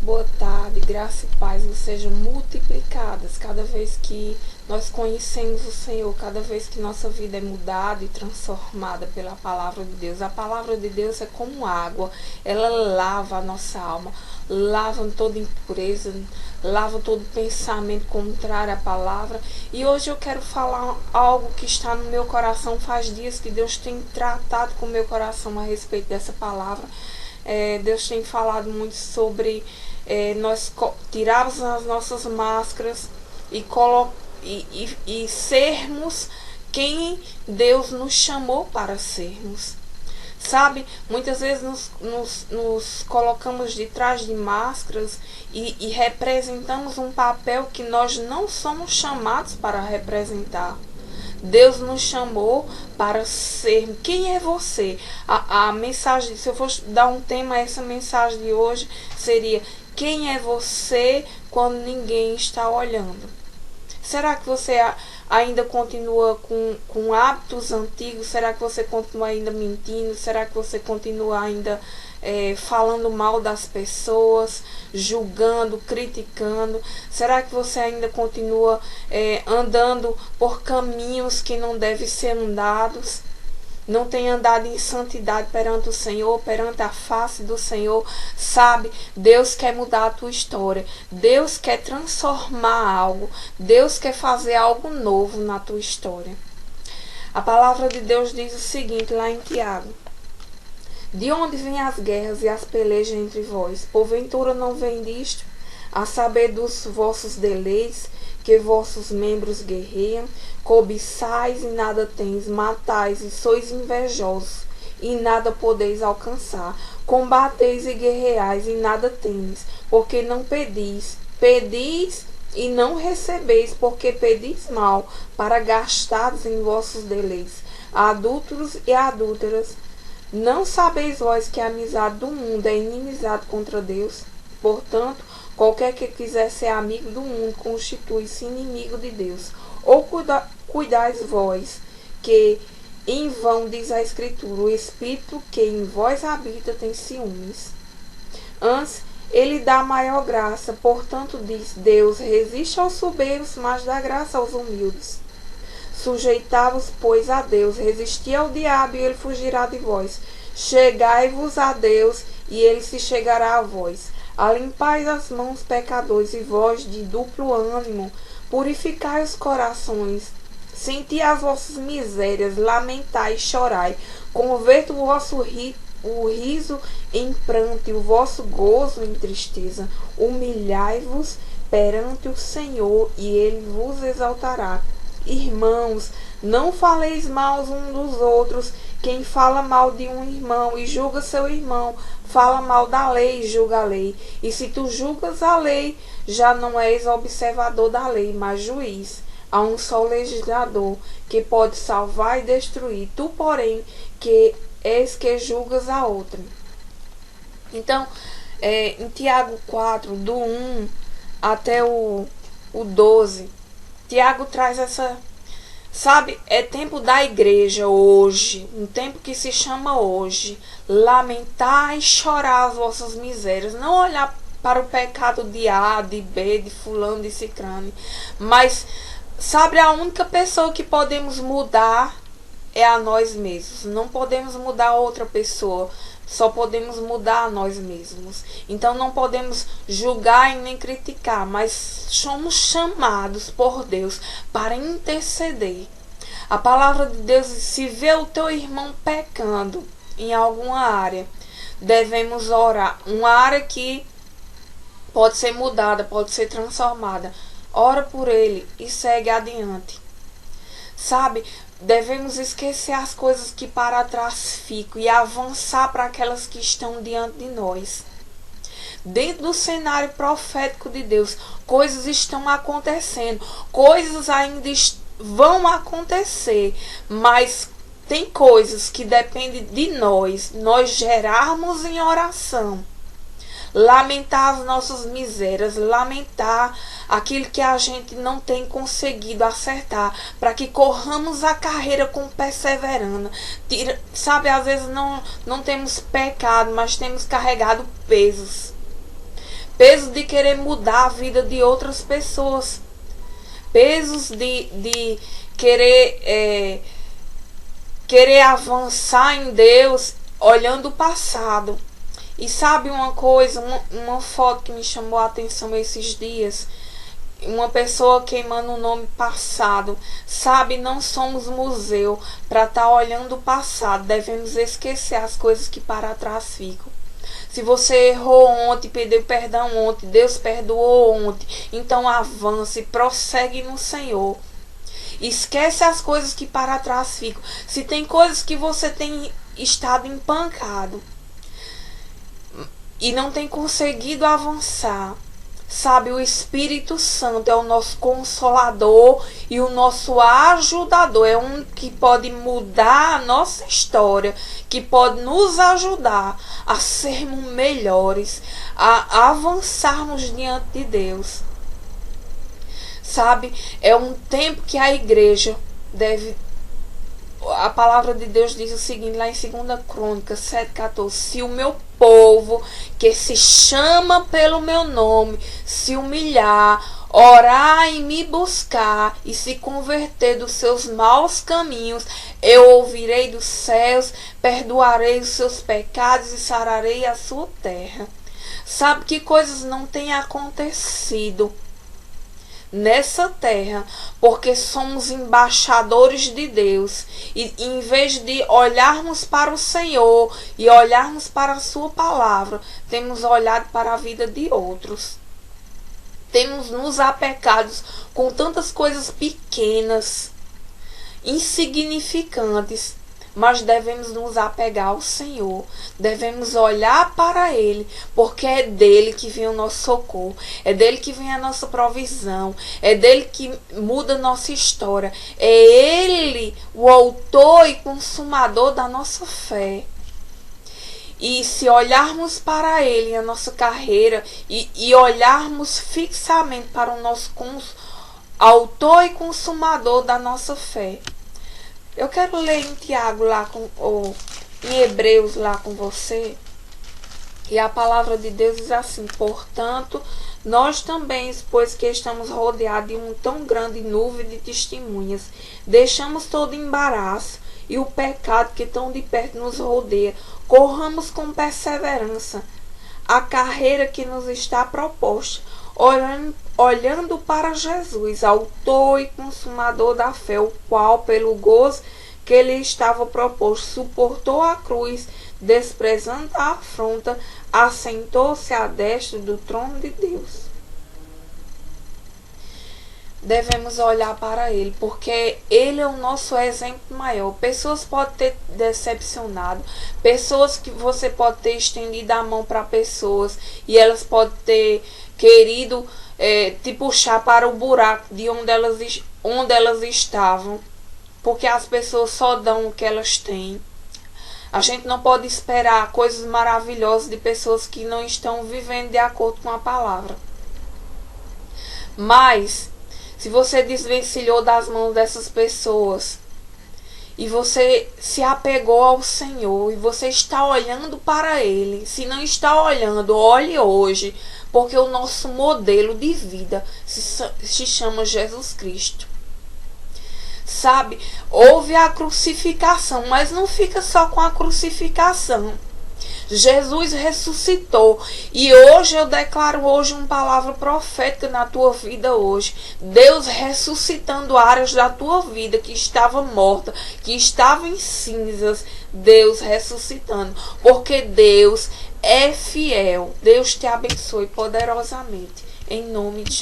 boa tarde, graça e paz sejam multiplicadas cada vez que nós conhecemos o Senhor, cada vez que nossa vida é mudada e transformada pela palavra de Deus. A palavra de Deus é como água, ela lava a nossa alma, lava toda impureza, lava todo pensamento contrário à palavra. E hoje eu quero falar algo que está no meu coração. Faz dias que Deus tem tratado com o meu coração a respeito dessa palavra. Deus tem falado muito sobre nós tirarmos as nossas máscaras e sermos quem Deus nos chamou para sermos. Sabe, muitas vezes nos colocamos de trás de máscaras e representamos um papel que nós não somos chamados para representar. Deus nos chamou para ser. Quem é você? A mensagem, se eu fosse dar um tema a essa mensagem de hoje, seria: quem é você quando ninguém está olhando? Será que você ainda continua com hábitos antigos? Será que você continua ainda mentindo? Será que você continua ainda falando mal das pessoas, julgando, criticando? Será que você ainda continua andando por caminhos que não devem ser andados? Não tem andado em santidade perante o Senhor, perante a face do Senhor? Sabe, Deus quer mudar a tua história. Deus quer transformar algo. Deus quer fazer algo novo na tua história. A palavra de Deus diz o seguinte lá em Tiago: de onde vêm as guerras e as pelejas entre vós? Porventura não vem disto? A saber, dos vossos deleites, que vossos membros guerreiam, cobiçais e nada tens, matais e sois invejosos, e nada podeis alcançar, combateis e guerreais e nada tendes, porque não pedis, pedis e não recebeis, porque pedis mal, para gastares em vossos deleites. Adúlteros e adúlteras, não sabeis vós que a amizade do mundo é inimizade contra Deus? Portanto, qualquer que quiser ser amigo do mundo constitui-se inimigo de Deus. Ou cuidais vós, que em vão diz a Escritura: o Espírito que em vós habita tem ciúmes. Antes, ele dá maior graça. Portanto, diz Deus: resiste aos soberbos, mas dá graça aos humildes. Sujeitai-vos, pois, a Deus, resisti ao diabo, e ele fugirá de vós. Chegai-vos a Deus, e ele se chegará a vós. Alimpai as mãos, pecadores, e vós de duplo ânimo, purificai os corações. Senti as vossas misérias, lamentai e chorai. Converta o vosso riso em pranto e o vosso gozo em tristeza. Humilhai-vos perante o Senhor, e ele vos exaltará. Irmãos, não faleis mal uns dos outros. Quem fala mal de um irmão e julga seu irmão, fala mal da lei e julga a lei. E se tu julgas a lei, já não és observador da lei, mas juiz. Há um só legislador, que pode salvar e destruir. Tu, porém, que és que julgas a outra. Então, em Tiago 4, do 1 até o 12, Tiago traz essa... Sabe, é tempo da igreja hoje, um tempo que se chama hoje, lamentar e chorar as vossas misérias, não olhar para o pecado de A, de B, de fulano, de cicrane, mas, sabe, a única pessoa que podemos mudar é a nós mesmos. Não podemos mudar outra pessoa, só podemos mudar a nós mesmos. Então não podemos julgar e nem criticar, mas somos chamados por Deus para interceder. A palavra de Deus diz: se vê o teu irmão pecando em alguma área, devemos orar. Uma área que pode ser mudada, pode ser transformada. Ora por ele e segue adiante. Sabe, devemos esquecer as coisas que para trás ficam e avançar para aquelas que estão diante de nós. Dentro do cenário profético de Deus, coisas estão acontecendo, coisas ainda vão acontecer, mas tem coisas que dependem de nós gerarmos em oração. Lamentar as nossas misérias, lamentar aquilo que a gente não tem conseguido acertar, para que corramos a carreira com perseverança. Sabe, às vezes não temos pecado, mas temos carregado pesos. peso de querer mudar a vida de outras pessoas, pesos de querer avançar em Deus olhando o passado. E sabe uma coisa, uma foto que me chamou a atenção esses dias, uma pessoa queimando o nome passado. Sabe, não somos museu para estar olhando o passado. Devemos esquecer as coisas que para trás ficam. Se você errou ontem, pediu perdão ontem, Deus perdoou ontem, então avance, prossegue no Senhor. Esquece as coisas que para trás ficam. Se tem coisas que você tem estado empancado e não tem conseguido avançar, sabe, o Espírito Santo é o nosso consolador e o nosso ajudador. É um que pode mudar a nossa história, que pode nos ajudar a sermos melhores, a avançarmos diante de Deus. Sabe, é um tempo que a igreja deve... A palavra de Deus diz o seguinte, lá em 2 Crônicas 7,14: se o meu povo, que se chama pelo meu nome, se humilhar, orar e me buscar, e se converter dos seus maus caminhos, eu ouvirei dos céus, perdoarei os seus pecados e sararei a sua terra. Sabe que coisas não têm acontecido nessa terra, porque somos embaixadores de Deus, e em vez de olharmos para o Senhor e olharmos para a sua palavra, temos olhado para a vida de outros. Temos nos apecados com tantas coisas pequenas, insignificantes, mas devemos nos apegar ao Senhor, devemos olhar para Ele, porque é dele que vem o nosso socorro, é dele que vem a nossa provisão, é dele que muda a nossa história, é Ele o autor e consumador da nossa fé. E se olharmos para Ele, a nossa carreira, e olharmos fixamente para o nosso autor e consumador da nossa fé. Eu quero ler em Tiago lá, ou em Hebreus lá com você. E a palavra de Deus diz assim: portanto, nós também, pois que estamos rodeados de uma tão grande nuvem de testemunhas, deixamos todo embaraço e o pecado que tão de perto nos rodeia, corramos com perseverança a carreira que nos está proposta, olhando para Jesus, autor e consumador da fé, o qual, pelo gozo que lhe estava proposto, suportou a cruz, desprezando a afronta, assentou-se à destra do trono de Deus. Devemos olhar para Ele, porque Ele é o nosso exemplo maior. Pessoas podem ter decepcionado, pessoas que você pode ter estendido a mão para pessoas e elas podem ter querido te puxar para o buraco de onde elas estavam, porque as pessoas só dão o que elas têm. A gente não pode esperar coisas maravilhosas de pessoas que não estão vivendo de acordo com a palavra. Mas se você desvencilhou das mãos dessas pessoas e você se apegou ao Senhor e você está olhando para Ele, se não está olhando, olhe hoje, porque o nosso modelo de vida se chama Jesus Cristo. Sabe, houve a crucificação, mas não fica só com a crucificação. Jesus ressuscitou. E hoje eu declaro hoje uma palavra profética na tua vida hoje. Deus ressuscitando áreas da tua vida que estava morta, que estava em cinzas. Deus ressuscitando. Porque Deus é fiel. Deus te abençoe poderosamente. Em nome de Jesus.